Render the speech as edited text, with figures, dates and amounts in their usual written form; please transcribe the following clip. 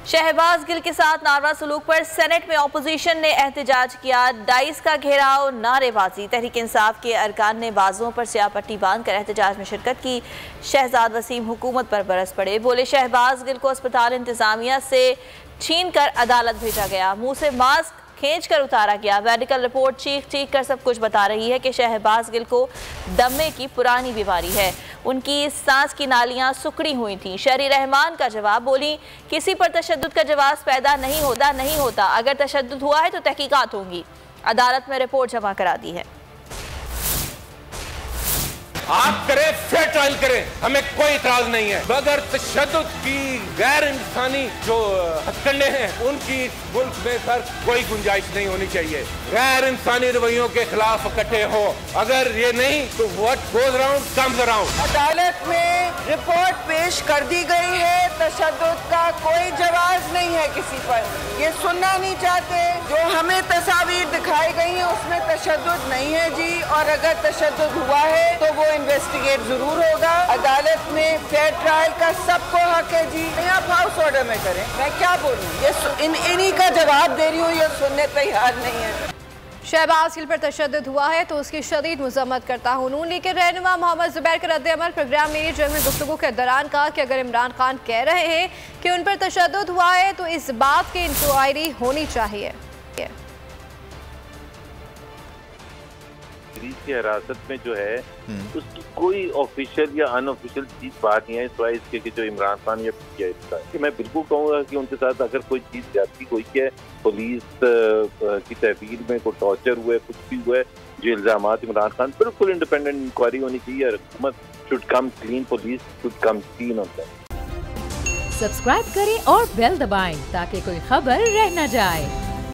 शहबाज गिल के साथ नारवा सलूक पर सेनेट में अपोजिशन ने एहतजाज किया। डाइस का घेराव, नारेबाजी। तहरीक इंसाफ के अरकान ने बाजुओं पर स्याह पट्टी बांध कर एहतजाज में शिरकत की। शहजाद वसीम हुकूमत पर बरस पड़े, बोले शहबाज गिल को अस्पताल इंतजामिया से छीन कर अदालत भेजा गया, मुंह से मास्क खींच कर उतारा गया। मेडिकल रिपोर्ट चीख चीख कर सब कुछ बता रही है कि शहबाज गिल को दमे की पुरानी बीमारी है, उनकी सांस की नालियां सुकड़ी हुई थी। शहरी रहमान का जवाब, बोली किसी पर तशद्दुद का जवाब पैदा नहीं होता। अगर तशद्दुद हुआ है तो तहकीकात होंगी। अदालत में रिपोर्ट जमा करा दी है। आप करें, फेयर ट्रायल करें, हमें कोई इतराज नहीं है, मगर तशद्दुद की गैर इंसानी जो हथकंडे हैं उनकी मुल्क में सर कोई गुंजाइश नहीं होनी चाहिए। गैर इंसानी रवैयों के खिलाफ इकट्ठे हो, अगर ये नहीं तो what goes around comes around. अदालत में रिपोर्ट पेश कर दी गई है, तशद्दुद का कोई जवाब नहीं है किसी पर, ये सुनना नहीं चाहते। जो हमें तस्वीर दिखाई गई है उसमें तशद्दुद नहीं है जी, और अगर तशद्दुद हुआ है तो वो इन्वेस्टिगेट जरूर होगा। अदालत में फेयर ट्रायल का सबको हक है जी। आप हाउस ऑर्डर में करें, मैं क्या बोलूं, ये इन्हीं का जवाब दे रही हूँ, ये सुनने तैयार नहीं है। शहबाज गिल पर तशद्दुद हुआ है तो उसकी शदीद मजम्मत करता हूँ। नून लीग के रहनुमा मोहम्मद जुबैर का रद्द-ए-अमल प्रोग्राम में जंग में गुफ्तगू के दौरान कहा कि अगर इमरान खान कह रहे हैं कि उन पर तशद्दुद हुआ है तो इस बात की इंक्वायरी होनी चाहिए। की हिरासत में जो है उसकी कोई ऑफिशियल या अनऑफिशियल चीज बात नहीं है, सिवाय इसके कि जो इमरान खान या कि मैं बिल्कुल कहूँगा कि उनके साथ अगर कोई चीज ज्यादती हुई है, पुलिस की तहवील में कोई टॉर्चर हुआ है, कुछ भी हुआ है, जो इल्जाम इमरान खान, बिल्कुल इंडिपेंडेंट इंक्वायरी होनी चाहिए। हुकूमत should come clean, police should come clean on that. Subscribe करें और बेल दबाएं ताकि कोई खबर रह न जाए।